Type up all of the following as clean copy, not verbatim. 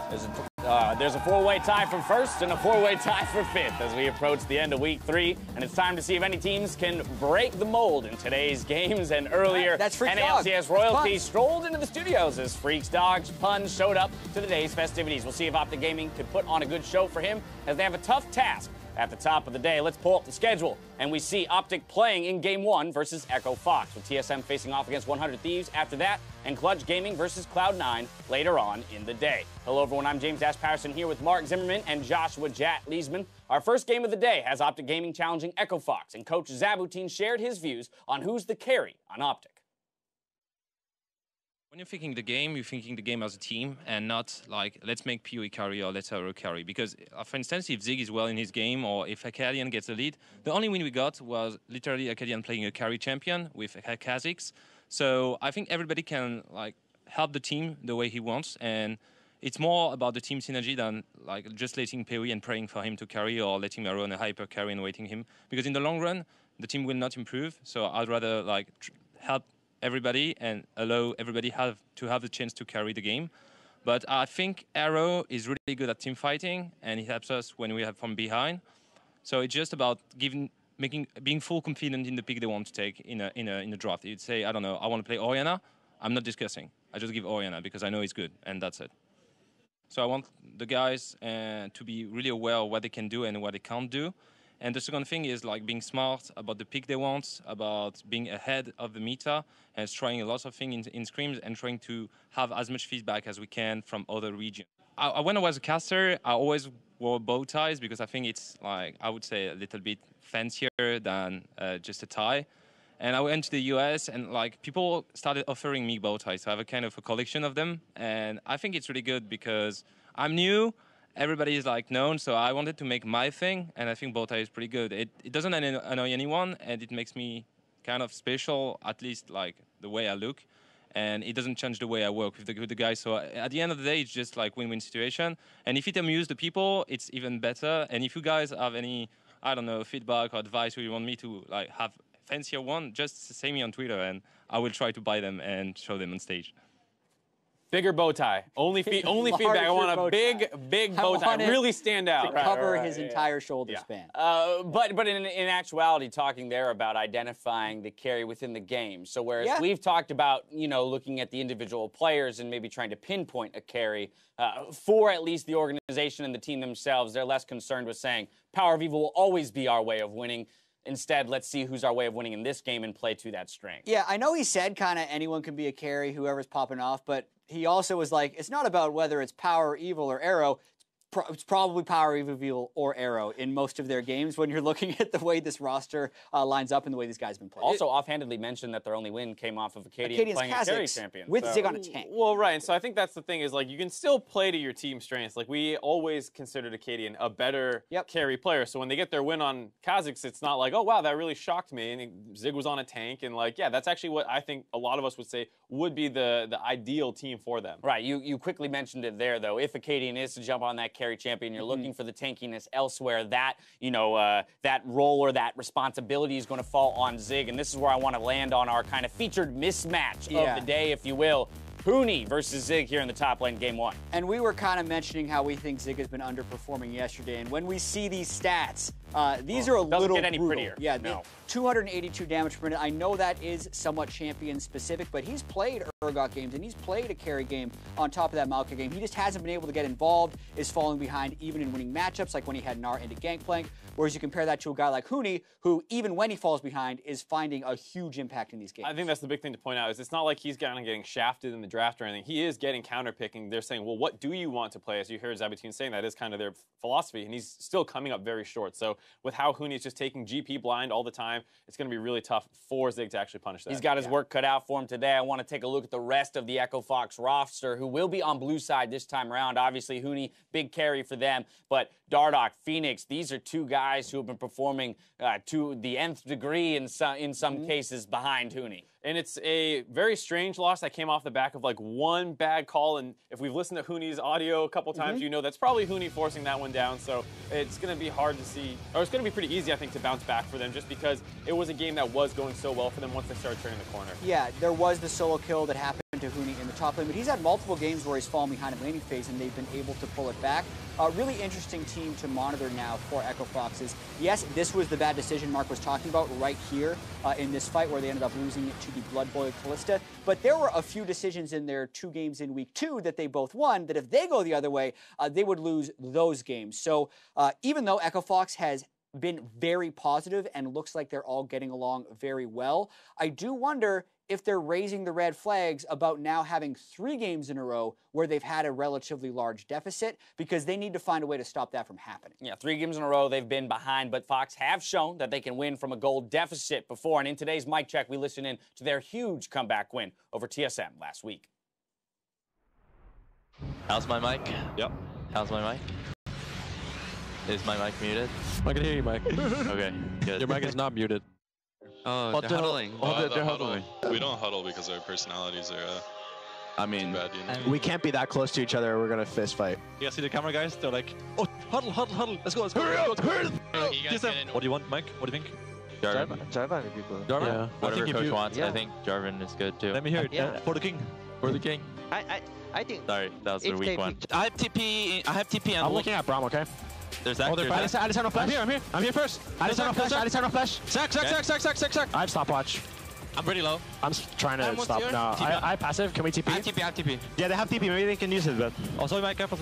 There's a four-way tie for first and a four-way tie for fifth as we approach the end of week 3, and it's time to see if any teams can break the mold in today's games. And earlier, LCS royalty strolled into the studios as Freaks, Dogs, Pun showed up to the day's festivities. We'll see if Optic Gaming could put on a good show for him as they have a tough task at the top of the day. Let's pull up the schedule, and we see Optic playing in Game 1 versus Echo Fox, with TSM facing off against 100 Thieves after that, and Clutch Gaming versus Cloud9 later on in the day. Hello, everyone. I'm James Dash Patterson here with Mark Zimmerman and Joshua Jat Leesman. Our first game of the day has Optic Gaming challenging Echo Fox, and Coach Zabutin shared his views on who's the carry on Optic. When you're thinking the game, you're thinking the game as a team and not like, let's make PoE carry or let's Arrow carry. Because, for instance, if Zig is well in his game or if Acadian gets the lead, the only win we got was literally Acadian playing a carry champion with Kha'Zix. So I think everybody can like help the team the way he wants, and it's more about the team synergy than like just letting PoE and praying for him to carry or letting Arrow on a hyper carry and waiting him. Because in the long run, the team will not improve. So I'd rather like help everybody and allow everybody to have the chance to carry the game. But I think Arrow is really good at team fighting, and he helps us when we have from behind. So it's just about being full confident in the pick they want to take in a draft. You'd say, I don't know, I want to play Orianna. I'm not discussing. I just give Orianna because I know he's good, and that's it. So I want the guys to be really aware of what they can do and what they can't do. And the second thing is like being smart about the pick they want, about being ahead of the meta, and trying a lot of things in scrims and trying to have as much feedback as we can from other regions. When I was a caster, I always wore bow ties because I think it's like, I would say, a little bit fancier than just a tie. And I went to the US and like people started offering me bow ties. So I have a kind of a collection of them. And I think it's really good because I'm new. Everybody is like known, so I wanted to make my thing, and I think bow tie is pretty good. It doesn't annoy anyone, and it makes me kind of special, at least like the way I look, and it doesn't change the way I work with the guys. So at the end of the day, it's just like win-win situation. And if it amuses the people, it's even better. And if you guys have any, I don't know, feedback or advice, or you want me to like have fancier one, just say me on Twitter, and I will try to buy them and show them on stage. Bigger bow tie. Only feedback. I want a big bow tie. Really stand out. To cover his entire shoulder span. But in actuality, talking there about identifying the carry within the game. So whereas we've talked about, you know, looking at the individual players and maybe trying to pinpoint a carry, for at least the organization and the team themselves, they're less concerned with saying, Power of Evil will always be our way of winning. Instead, let's see who's our way of winning in this game and play to that strength. Yeah, I know he said kind of anyone can be a carry, whoever's popping off, but he also was like, it's not about whether it's Power, Evil, or Arrow. It's probably Power, Evil, or Arrow in most of their games when you're looking at the way this roster lines up and the way these guys have been playing. Also, offhandedly mentioned that their only win came off of Acadian playing a carry champion. With Zig on a tank. Well, right. And so I think that's the thing is, like, you can still play to your team strengths. Like, we always considered Acadian a better carry player. So when they get their win on Kha'Zix, it's not like, oh, wow, that really shocked me. And Zig was on a tank. And, like, yeah, that's actually what I think a lot of us would say would be the ideal team for them. Right. You quickly mentioned it there, though. If Acadian is to jump on that carry champion, you're looking for the tankiness elsewhere. That, you know, that role or that responsibility is going to fall on Zig. And this is where I want to land on our kind of featured mismatch of the day, if you will. Huni versus Zig here in the top lane, game 1. And we were kind of mentioning how we think Zig has been underperforming yesterday. And when we see these stats, these are a little get any brutal. Prettier. Yeah, no. 282 damage per minute. I know that is somewhat champion specific, but he's played Urgot games and he's played a carry game on top of that Maokai game. He just hasn't been able to get involved, is falling behind even in winning matchups, like when he had Gnar into Gangplank. Whereas you compare that to a guy like Huni, who even when he falls behind is finding a huge impact in these games. I think that's the big thing to point out is it's not like he's kind of getting shafted in the draft or anything. He is getting counterpicking. They're saying, well, what do you want to play? As you heard Zabutin saying, that is kind of their philosophy, and he's still coming up very short. So with how Huni's just taking GP blind all the time, it's going to be really tough for Zig to actually punish that. He's got his work cut out for him today. I want to take a look at the rest of the Echo Fox roster, who will be on blue side this time around. Obviously, Huni, big carry for them, but Dardoch, Phoenix, these are two guys who have been performing to the nth degree in some cases behind Huni. And it's a very strange loss that came off the back of like one bad call. And if we've listened to Huni's audio a couple times, you know that's probably Huni forcing that one down. So it's going to be hard to see, or it's going to be pretty easy, I think, to bounce back for them just because it was a game that was going so well for them once they started turning the corner. Yeah, there was the solo kill that happened to Tahuni in the top lane, but he's had multiple games where he's fallen behind in laning phase, and they've been able to pull it back. A really interesting team to monitor now for Echo Foxes. Yes, this was the bad decision Mark was talking about right here in this fight where they ended up losing it to the Blood Boil Callista, but there were a few decisions in their 2 games in week 2 that they both won that if they go the other way, they would lose those games. So even though Echo Fox has been very positive and looks like they're all getting along very well, I do wonder if they're raising the red flags about now having 3 games in a row where they've had a relatively large deficit, because they need to find a way to stop that from happening. Yeah, 3 games in a row they've been behind, but Fox have shown that they can win from a goal deficit before. And in today's mic check, we listen in to their huge comeback win over TSM last week. How's my mic? Yep. How's my mic? Is my mic muted? I can hear you, Mike. Okay, good. Your mic is not muted. Oh, they're huddling. They're huddling. We don't huddle because our personalities are I mean, too bad, you know? we can't be that close to each other or we're going to fist fight. You guys see the camera guys? They're like, oh, huddle, huddle, huddle. Let's go, let's go. Hurry up, hurry up. What do you want, Mike? What do you think? Jarvan. Jarvan? Yeah. Whatever coach wants, I think Jarvan is good too. Let me hear it. Yeah. For the king. For the king. I think. Sorry, that was the weak one. I have TP and I'm looking at Braum, okay? There's that. Oh, they're fast. I just have no flash. I'm here first. I just have no flash. Sack. I have stopwatch. I'm pretty low. I'm trying to stop. No, I have passive. Can we TP? I have TP. Yeah, they have TP. Maybe they can use it, but... Oh, sorry, Mike. Careful.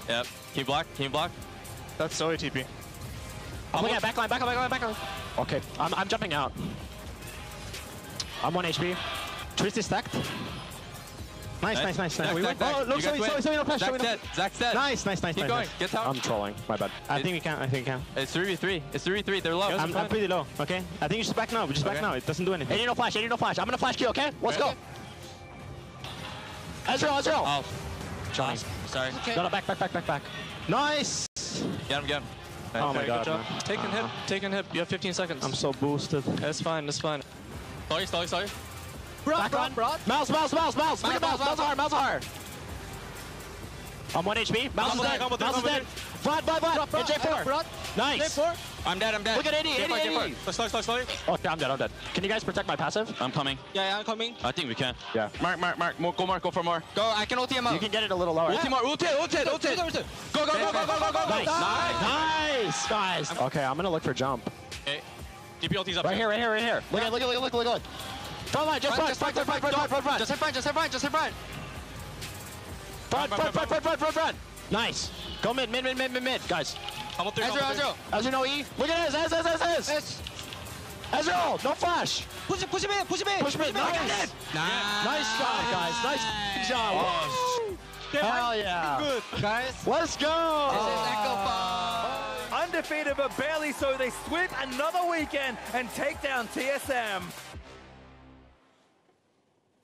Yep. Can you block? That's solely TP. I'm looking at backline. Okay, I'm jumping out. I'm 1 HP. Twist is stacked. Nice. We went. Oh, look, so no flash. Zach's dead. Nice. Keep going. Get out. I'm trolling. My bad. I think we can. It's 3v3. They're low. I'm pretty low. Okay. I think you just back now. Back now. It doesn't do anything. Ain't no flash. I'm gonna flash kill. Okay. Let's go. Ezreal. Oh. Johnny. Sorry. Okay. No, back. Nice. Get him. Oh my god. Take and hit. You have 15 seconds. I'm so boosted. That's fine. Sorry. Broad. Mouse. Look at Mouse hard. I'm 1 HP. Mouse is dead. Vlad. Hit J4. Nice. I'm dead. Look at 80. Slowly. Okay, I'm dead. Can you guys protect my passive? I'm coming. Yeah, I'm coming. I think we can. Yeah. Mark. Go for more. Go, I can ulti him out. You can get it a little lower. Ulti more. Ulti. Go. Nice, guys. Okay, I'm gonna look for jump. Okay. TP ulti's up right here. Look. Front line, just front. Just hit front. Front. Nice. Go mid, guys. Ezreal, no E. Look at this. Ezreal, no flash. Push him in. Nice. Nice job, guys. Nice job. Hell yeah. Good, guys. Let's go. This is Echo Fox. Undefeated but barely so. They sweep another weekend and take down TSM.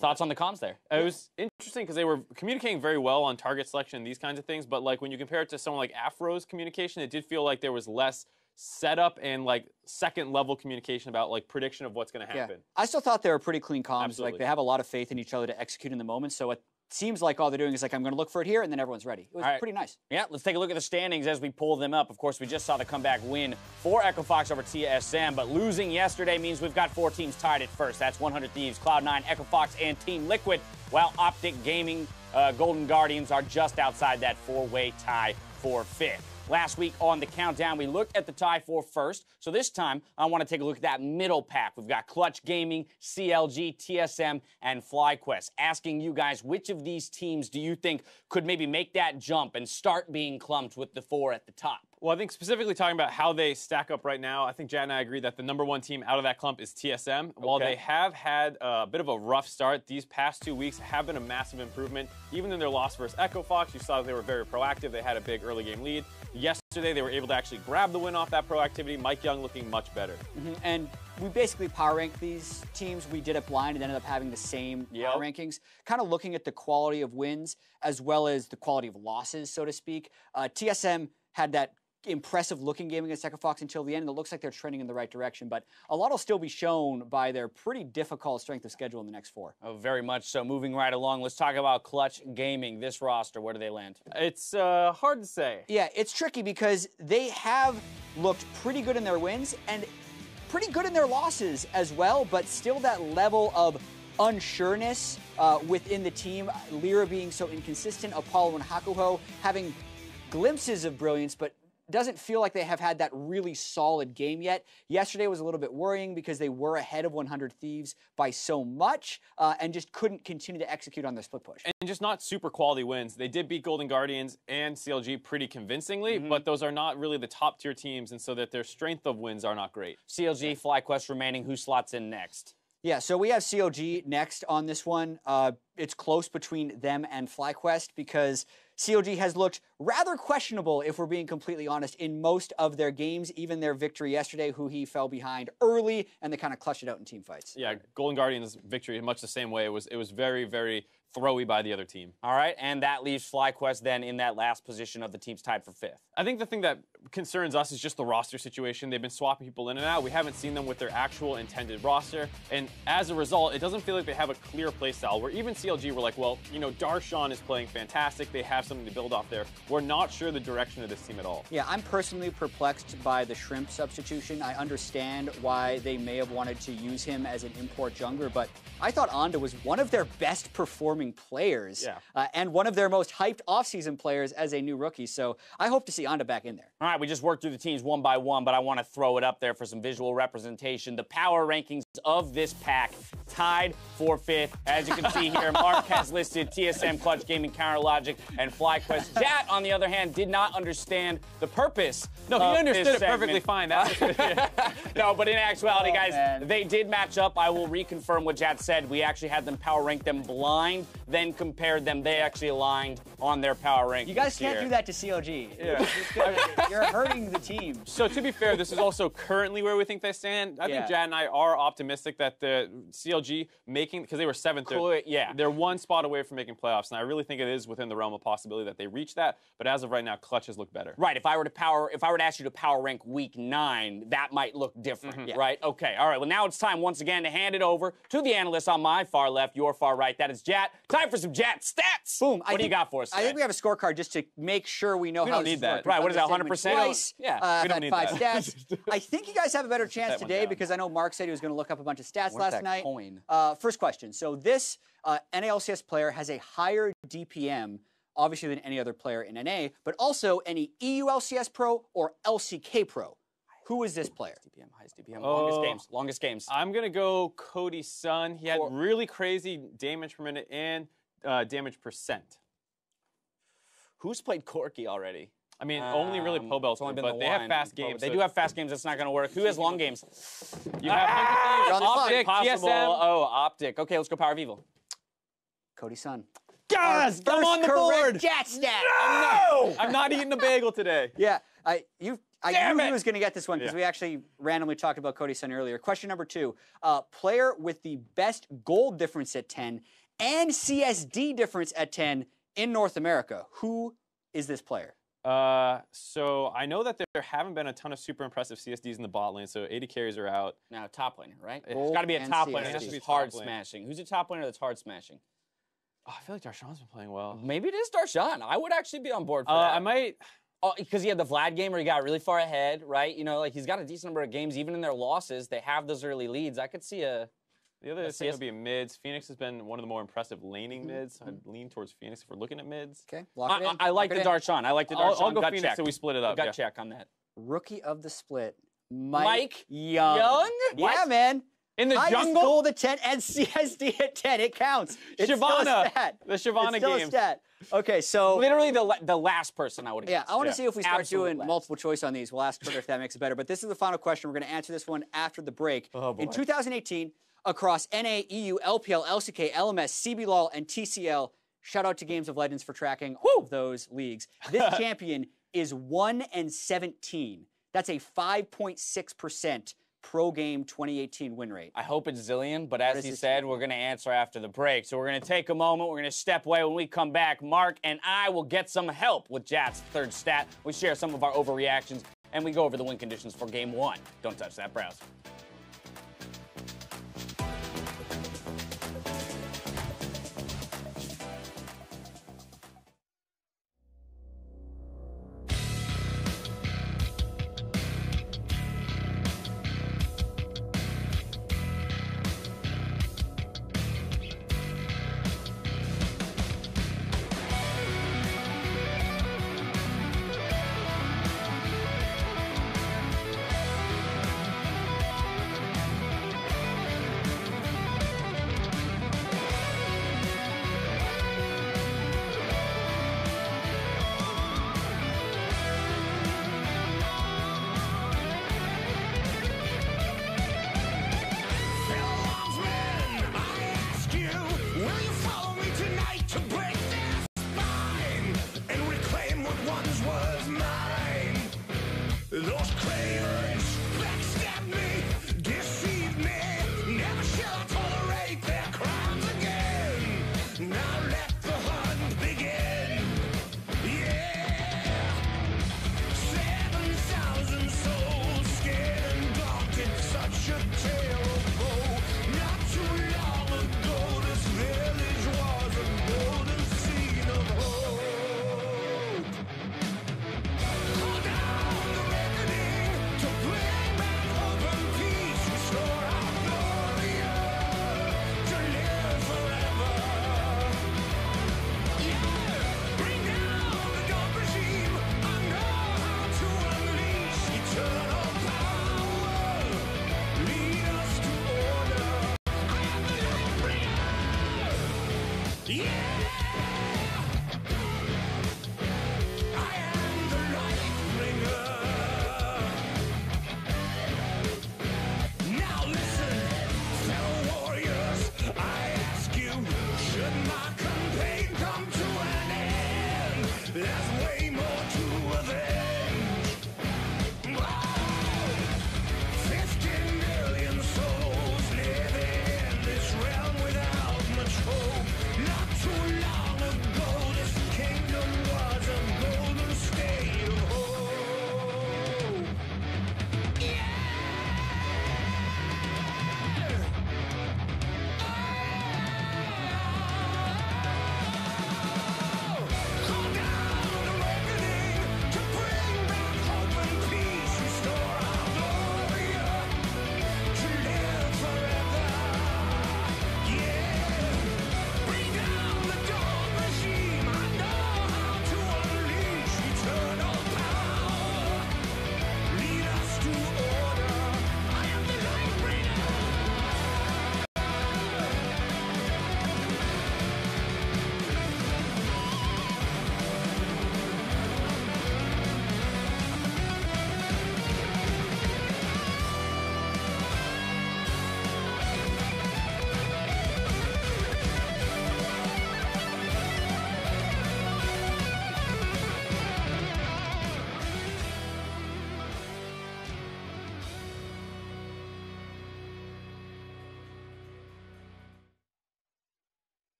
Thoughts on the comms there? It was interesting because they were communicating very well on target selection and these kinds of things, but like when you compare it to someone like Afro's communication, it did feel like there was less setup and like second level communication about like prediction of what's going to happen. I still thought they were pretty clean comms. Absolutely. Like they have a lot of faith in each other to execute in the moment. So it seems like all they're doing is like, I'm going to look for it here, and then everyone's ready. It was pretty nice. Yeah, let's take a look at the standings as we pull them up. Of course, we just saw the comeback win for Echo Fox over TSM, but losing yesterday means we've got 4 teams tied at first. That's 100 Thieves, Cloud9, Echo Fox, and Team Liquid, while Optic Gaming, Golden Guardians are just outside that 4-way tie for 5th. Last week on the countdown, we looked at the tie for first. So this time, I want to take a look at that middle pack. We've got Clutch Gaming, CLG, TSM, and FlyQuest. Asking you guys, which of these teams do you think could maybe make that jump and start being clumped with the 4 at the top? Well, I think specifically talking about how they stack up right now, I think Jad and I agree that the #1 team out of that clump is TSM. While they have had a bit of a rough start, these past 2 weeks have been a massive improvement. Even in their loss versus Echo Fox, you saw that they were very proactive. They had a big early game lead. Yesterday, they were able to actually grab the win off that proactivity. Mike Young looking much better. And we basically power ranked these teams. We did it blind and ended up having the same power rankings, kind of looking at the quality of wins as well as the quality of losses, so to speak. TSM had that impressive looking game against Echo Fox until the end, and it looks like they're trending in the right direction, but a lot will still be shown by their pretty difficult strength of schedule in the next 4. Oh, very much so. Moving right along, let's talk about Clutch Gaming. This roster, where do they land? It's hard to say. Yeah, it's tricky because they have looked pretty good in their wins and pretty good in their losses as well, but still that level of unsureness within the team. Lyra being so inconsistent, Apollo and Hakuho having glimpses of brilliance, but doesn't feel like they have had that really solid game yet. Yesterday was a little bit worrying because they were ahead of 100 Thieves by so much and just couldn't continue to execute on their split push. And just not super quality wins. They did beat Golden Guardians and CLG pretty convincingly, but those are not really the top tier teams, and so that their strength of wins are not great. CLG, FlyQuest remaining. Who slots in next? Yeah, so we have CLG next on this one. It's close between them and FlyQuest because CLG has looked rather questionable, if we're being completely honest, in most of their games, even their victory yesterday, who he fell behind early, and they kind of clutched it out in team fights. Yeah, Golden Guardians' victory much the same way. It was very, very throwy by the other team. All right, and that leaves FlyQuest then in that last position of the teams tied for 5th. I think the thing that concerns us is just the roster situation. They've been swapping people in and out. We haven't seen them with their actual intended roster, and as a result, it doesn't feel like they have a clear play style, where even CLG were like, well, you know, Darshan is playing fantastic. They have something to build off there. We're not sure the direction of this team at all. Yeah, I'm personally perplexed by the Shrimp substitution. I understand why they may have wanted to use him as an import jungler, but I thought Anda was one of their best performing players and one of their most hyped offseason players as a new rookie. So I hope to see Anda back in there. All right, we just worked through the teams one by one, but I want to throw it up there for some visual representation. The power rankings of this pack tied for 5th. As you can see here, Mark has listed TSM, Clutch Gaming, Counter Logic, and FlyQuest. Jat, on the other hand, did not understand the purpose. No, he understood it perfectly fine. No, but in actuality, guys, they did match up. I will reconfirm what Jat said. We actually had them power rank them blind, then compared them. They actually aligned on their power rank. You guys can't do that to CLG. Yeah. You're hurting the team. So to be fair, this is also currently where we think they stand. I think Jad and I are optimistic that the CLG making, because they were 7th, they're one spot away from making playoffs, and I really think it is within the realm of possibility that they reach that. But as of right now, Clutch has looked better. Right. If I were to ask you to power rank week 9, that might look different, right? Okay. All right. Well, now it's time once again to hand it over to the analyst on my far left, your far right. That is Jat. Time for some Jat stats. Boom. What do you got for us today? I think we have a scorecard just to make sure we know how this is working. Right. What is that? 100%? Twice. Yeah. We don't need 5 stats. I think you guys have a better chance today because I know Mark said he was going to look up a bunch of stats last night. First question. So this NALCS player has a higher DPM, obviously, than any other player in NA, but also any EU LCS Pro or LCK Pro. Who is this player? Highest DPM, longest games. I'm going to go Cody Sun. He had really crazy damage per minute and damage percent. Who's played Corki already? I mean, only really Pobel's, but they have fast games. They do have fast games. That's not going to work. Who has long games? You have Optic, TSM. Oh, Optic. Okay, let's go Power of Evil. Cody Sun. Guys, I'm on the board. Jat stat. No! I'm not eating a bagel today. Yeah, I knew he was going to get this one because we actually randomly talked about Cody Sun earlier. Question number 2. Player with the best gold difference at 10 and CSD difference at 10 in North America. Who is this player? So I know that there haven't been a ton of super impressive CSDs in the bot lane, so 80 carries are out. Now, top laner, right? It's got to be a top laner. It has to be hard smashing. Who's a top laner that's hard smashing? Oh, I feel like Darshan's been playing well. Maybe it is Darshan. I would actually be on board for that. I might. Oh, because he had the Vlad game where he got really far ahead, right? You know, like he's got a decent number of games. Even in their losses, they have those early leads. I could see a... The other thing would be mids. Phoenix has been one of the more impressive laning mids. I'd lean towards Phoenix if we're looking at mids. Okay, lock it in. I like the Darshan. I like the Darshan. I'll go gut Phoenix check. so we split it up. Gut check on that. Rookie of the split, Mike Young. Yeah, man. In the jungle? Gold at 10 and CSD at 10. It counts. It's Shyvana. Still a stat. The Shyvana it's still game. A stat. Okay, so... Literally the last person I would have guessed. I want to see if we start doing multiple choice on these. We'll ask Twitter if that makes it better. But this is the final question. We're going to answer this one after the break. Oh, boy. In 2018, across NA, EU, LPL, LCK, LMS, CBLOL, and TCL, shout out to Games of Legends for tracking all of those leagues. This champion is 1-17. That's a 5.6% pro game 2018 win rate. I hope it's Zillion, but as he said, we're going to answer after the break. So we're going to take a moment. We're going to step away. When we come back, Mark and I will get some help with Jat's third stat. We share some of our overreactions, and we go over the win conditions for Game 1. Don't touch that browser.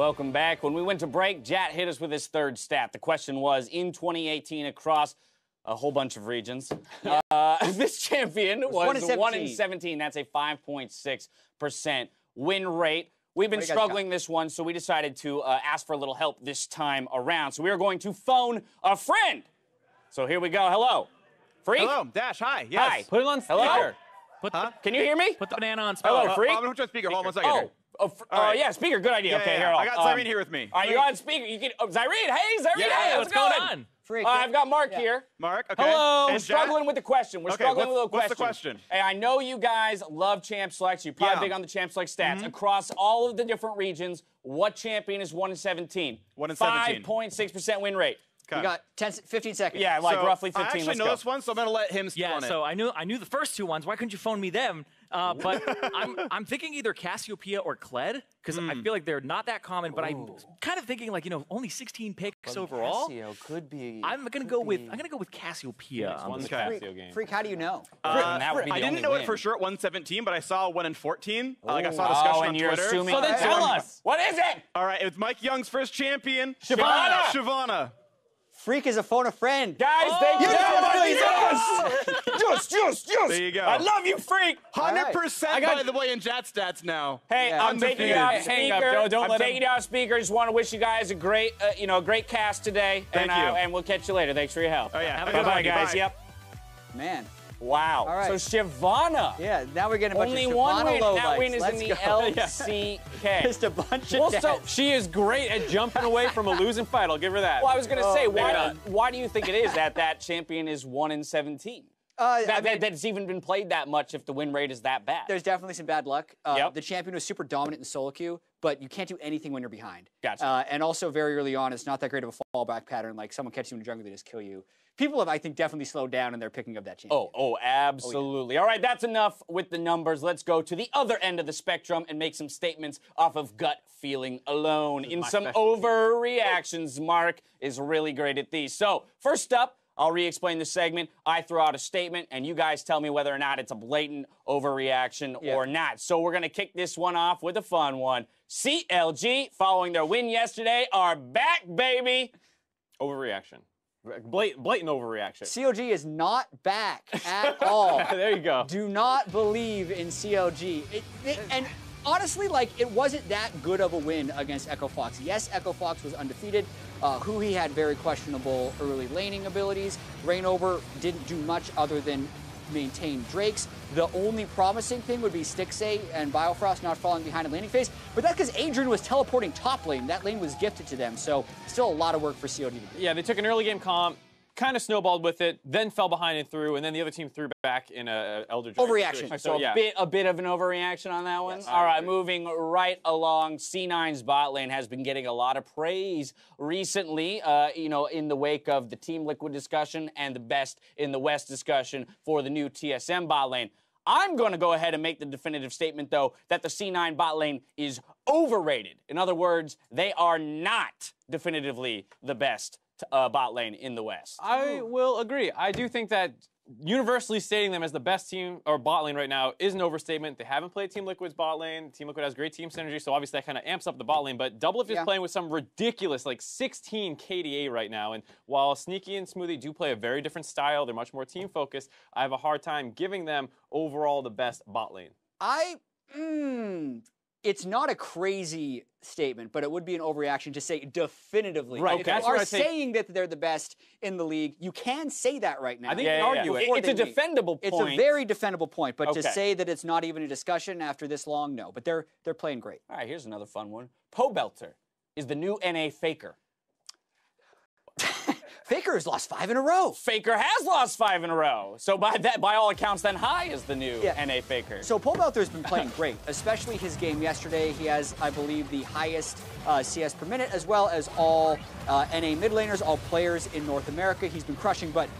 Welcome back. When we went to break, Jat hit us with his third stat. The question was, in 2018 across a whole bunch of regions, this champion was 1 in 17. That's a 5.6% win rate. We've been struggling this one, so we decided to ask for a little help this time around. So we are going to phone a friend. So here we go. Hello. Freak? Hello. Dash, hi. Yes. Hi. Put it on speaker. Can you hear me? Put the banana on speaker. Hello, Freak? I'm going to put you on speaker. Hold on 1 second. Yeah, speaker. Good idea. Okay, here. I got Zyrene here with me. All right, you're on speaker. You can. Zyrene, hey, Zyrene, hey, what's going on? Freak. I've got Mark here. Mark, okay. Hello. And We're struggling with the question. We're struggling with the question. What's the question? Hey, I know you guys love champ selects. You're probably big on the champ select stats. Across all of the different regions, what champion is 1 in 17? 1 in 17. 5.6% win rate. You got 15 seconds. Yeah, like roughly 15. I actually Let's know go. this one, so I'm going to let him run it. So I knew the first two ones. Why couldn't you phone me them? But I'm thinking either Cassiopeia or Kled, because I feel like they're not that common. But I'm kind of thinking like, only 16 picks overall. Cassio could be. I'm gonna go with Cassiopeia. On the Cassio game. Freak, how do you know? That would be the I didn't only know win. it for sure at 117, but I saw 1 in 14. Like I saw a discussion on and you're Twitter. assuming. So then tell us. What is it? All right, it's Mike Young's first champion. Shyvana. Shyvana. Freak is a phone a friend. Guys, thank you so much. Juice. There you go. I love you, Freak. 100% by the way in Jat stats now. Hey, I'm taking you out of Hang up, speaker. Joe. Don't I'm let taking you out of speaker. Just want to wish you guys a great, great cast today. Thank you. And we'll catch you later. Thanks for your help. Oh, yeah. Have a good one, guys. Bye. Yep. Man. Wow. All right. So Shyvana. Yeah, now we're getting a bunch Only of one Shyvana win. low That lights. win is Let's in the go. LCK. Just a bunch of Also, deaths. she is great at jumping away from a losing fight. I'll give her that. Well, I was going to say, maybe why do you think it is that champion is 1 in 17? That's even been played that much if the win rate is that bad. There's definitely some bad luck. The champion was super dominant in solo queue, but you can't do anything when you're behind. Gotcha. And also very early on, it's not that great of a fallback pattern. Like someone catches you in the jungle, they just kill you. People have, I think, definitely slowed down and they're picking up that champion. Oh, absolutely. All right, that's enough with the numbers. Let's go to the other end of the spectrum and make some statements off of gut feeling alone. In some overreactions, Mark is really great at these. So, first up, I'll re-explain the segment. I throw out a statement, and you guys tell me whether or not it's a blatant overreaction or not. So we're going to kick this one off with a fun one. CLG, following their win yesterday, are back, baby. Overreaction. Blatant overreaction. CLG is not back at all. There you go. Do not believe in CLG. And honestly, it wasn't that good of a win against Echo Fox. Yes, Echo Fox was undefeated. He had very questionable early laning abilities. Rainover didn't do much other than maintain Drakes. The only promising thing would be Stixxay and Biofrost not falling behind in laning phase, but that's because Adrian was teleporting top lane. That lane was gifted to them, so still a lot of work for COD to do. Yeah, they took an early game comp, kind of snowballed with it, then fell behind and through, and then the other team threw back in a Elder Drake. Overreaction. So a bit of an overreaction on that one. Yes, all right, moving right along. C9's bot lane has been getting a lot of praise recently, in the wake of the Team Liquid discussion and the best in the West discussion for the new TSM bot lane. I'm going to go ahead and make the definitive statement, though, that the C9 bot lane is overrated. In other words, they are not definitively the best bot lane in the West. I will agree. I do think that universally stating them as the best team or bot lane right now is an overstatement. They haven't played Team Liquid's bot lane. Team Liquid has great team synergy, so obviously that kind of amps up the bot lane. But Doublelift is playing with some ridiculous, 16 KDA right now. And while Sneaky and Smoothie do play a very different style, they're much more team focused, I have a hard time giving them overall the best bot lane. It's not a crazy statement, but it would be an overreaction to say definitively. Right. If you are saying that they're the best in the league, you can say that right now. I think you can argue it. It's a defendable point. It's a very defendable point, but to say that it's not even a discussion after this long, no. But they're playing great. All right, here's another fun one. Pobelter is the new NA Faker. Faker has lost 5 in a row. Faker has lost 5 in a row. So by all accounts, then High is the new NA Faker. So Pobelter's been playing great, especially his game yesterday. He has, I believe, the highest CS per minute, as well as all NA mid laners, all players in North America. He's been crushing, but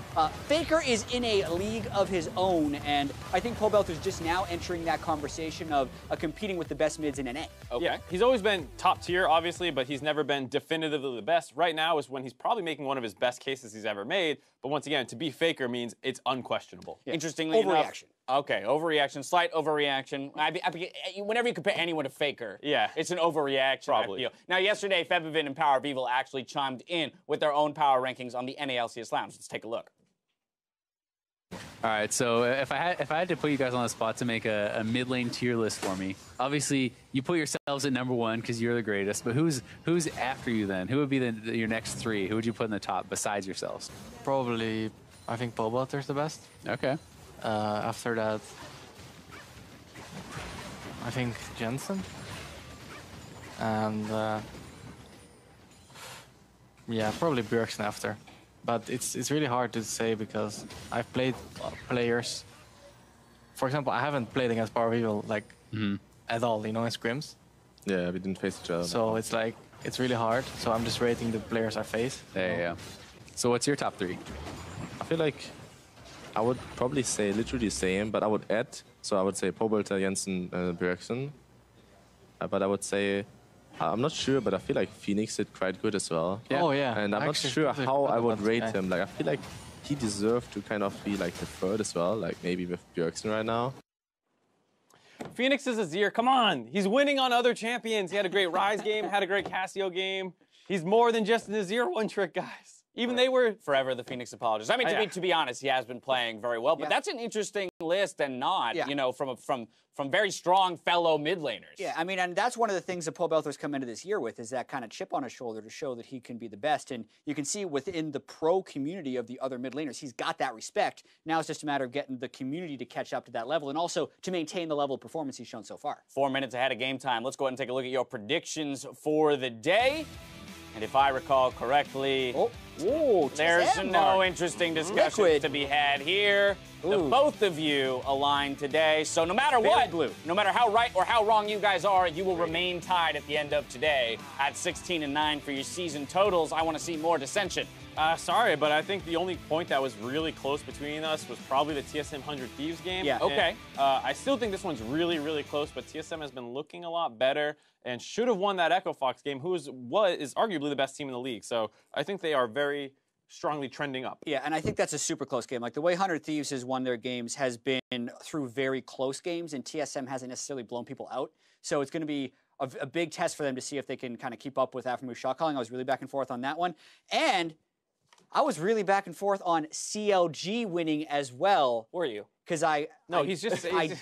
Faker is in a league of his own, and I think Pobelter's just now entering that conversation of competing with the best mids in NA. Okay. Yeah, he's always been top tier, obviously, but he's never been definitively the best. Right now is when he's probably making one of his best cases he's ever made. But once again, to be Faker means it's unquestionable. Yeah. Interestingly enough, Okay, overreaction, slight overreaction. Whenever you compare anyone to Faker, it's an overreaction. Probably. I feel. Now, yesterday, Febiven and Power of Evil actually chimed in with their own power rankings on the NALCS Lounge. Let's take a look. All right, so if I had to put you guys on the spot to make a mid lane tier list for me, obviously you put yourselves at #1 because you're the greatest. But who's after you then? Who would be your next 3? Who would you put in the top besides yourselves? Probably, I think Pobelter's the best. Okay. After that, I think Jensen. And yeah, probably Bjergsen after. But it's really hard to say because I've played players. For example, I haven't played against Power of Evil like at all, you know, in scrims. Yeah, we didn't face each other. So it's like it's really hard. So I'm just rating the players I face. Yeah. So what's your top 3? I feel like I would probably say literally the same, but I would add. So I would say Pobelter, Jensen, Bjergsen. But I would say, I'm not sure, but I feel like Phoenix did quite good as well. Yeah. Oh, yeah. And I'm not sure how I would rate him. Like, I feel like he deserved to kind of be like the 3rd as well, like maybe with Bjergsen right now. Phoenix is Azir. Come on. He's winning on other champions. He had a great Ryze game, had a great Cassio game. He's more than just an Azir one-trick, guys. Even they were... Forever the Phoenix apologists. I mean, to be honest, he has been playing very well, but that's an interesting list and not, you know, from very strong fellow mid laners. Yeah, I mean, and that's one of the things that Pobelter's come into this year with is that kind of chip on his shoulder to show that he can be the best. And you can see within the pro community of the other mid laners, he's got that respect. Now it's just a matter of getting the community to catch up to that level and also to maintain the level of performance he's shown so far. 4 minutes ahead of game time. Let's go ahead and take a look at your predictions for the day. And if I recall correctly, there's no interesting discussions to be had here. The both of you aligned today. So no matter what, no matter how right or how wrong you guys are, you will remain tied at the end of today at 16-9 for your season totals. I want to see more dissension. Sorry, but I think the only point that was really close between us was probably the TSM 100 Thieves game. Yeah, okay. I still think this one's really, really close, but TSM has been looking a lot better and should have won that Echo Fox game, who is arguably the best team in the league. So I think they are very strongly trending up. Yeah, and I think that's a super close game. Like the way 100 Thieves has won their games has been through very close games, and TSM hasn't necessarily blown people out. So it's going to be a big test for them to see if they can kind of keep up with Aftermove shot calling. I was really back and forth on that one. And I was really back and forth on CLG winning as well. Were you? Because I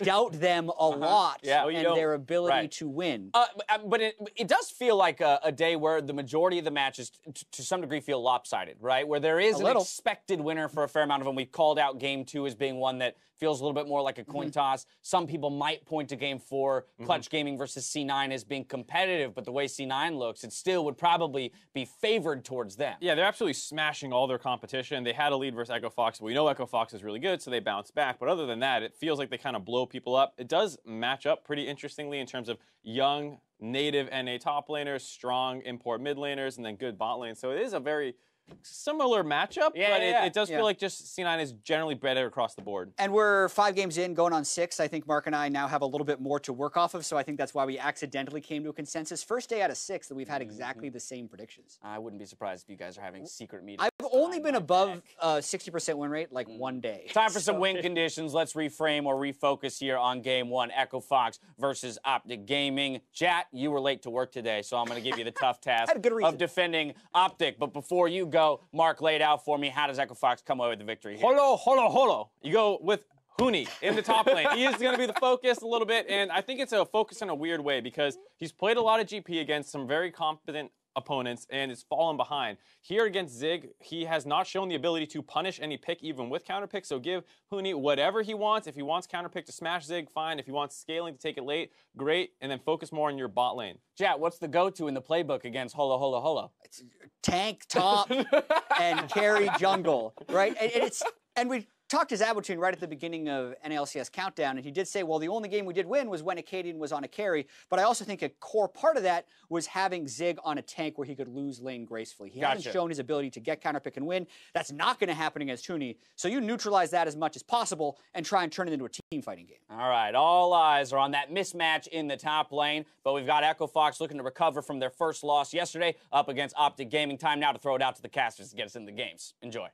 doubt them a lot and their ability to win. But it does feel like a day where the majority of the matches, to some degree, feel lopsided, right? Where there is an expected winner for a fair amount of them. We called out Game 2 as being one that feels a little bit more like a coin toss. Some people might point to Game 4, Clutch Gaming versus C9 as being competitive, but the way C9 looks, it still would probably be favored towards them. Yeah, they're absolutely smashing all their competition. They had a lead versus Echo Fox. We know Echo Fox is really good, so they bounce back. But other than that, it feels like they kind of blow people up. It does match up pretty interestingly in terms of young, native NA top laners, strong import mid laners, and then good bot lane. So it is a very similar matchup, but it does feel like just C9 is generally better across the board. And we're 5 games in, going on 6. I think Mark and I now have a little bit more to work off of, so I think that's why we accidentally came to a consensus. First day out of 6 that we've had exactly the same predictions. I wouldn't be surprised if you guys are having secret meetings. I've only been above 60% win rate like one day. Time for some win conditions. Let's reframe or refocus here on Game 1. Echo Fox versus Optic Gaming. Jat, you were late to work today, so I'm going to give you the tough task of defending Optic. But before you go, Mark laid out for me, how does Echo Fox come away with the victory here? Holo. You go with Huni in the top lane. He is going to be the focus a little bit, and I think it's a focus in a weird way because he's played a lot of GP against some very competent opponents and is fallen behind. Here against Zig, he has not shown the ability to punish any pick even with counter pick, so give Huni whatever he wants. If he wants counter pick to smash Zig, fine. If he wants scaling to take it late, great, and then focus more on your bot lane. Jat, what's the go-to in the playbook against Holo? It's tank top and carry jungle, right? And we talked to Zabotune right at the beginning of NALCS Countdown, and he did say, well, the only game we did win was when Acadian was on a carry, but I also think a core part of that was having Zig on a tank where he could lose lane gracefully. He hasn't shown his ability to get counter pick and win. That's not going to happen against Huni, so you neutralize that as much as possible and try and turn it into a team fighting game. All right, all eyes are on that mismatch in the top lane, but we've got Echo Fox looking to recover from their first loss yesterday up against Optic Gaming. Time now to throw it out to the casters to get us into the games. Enjoy.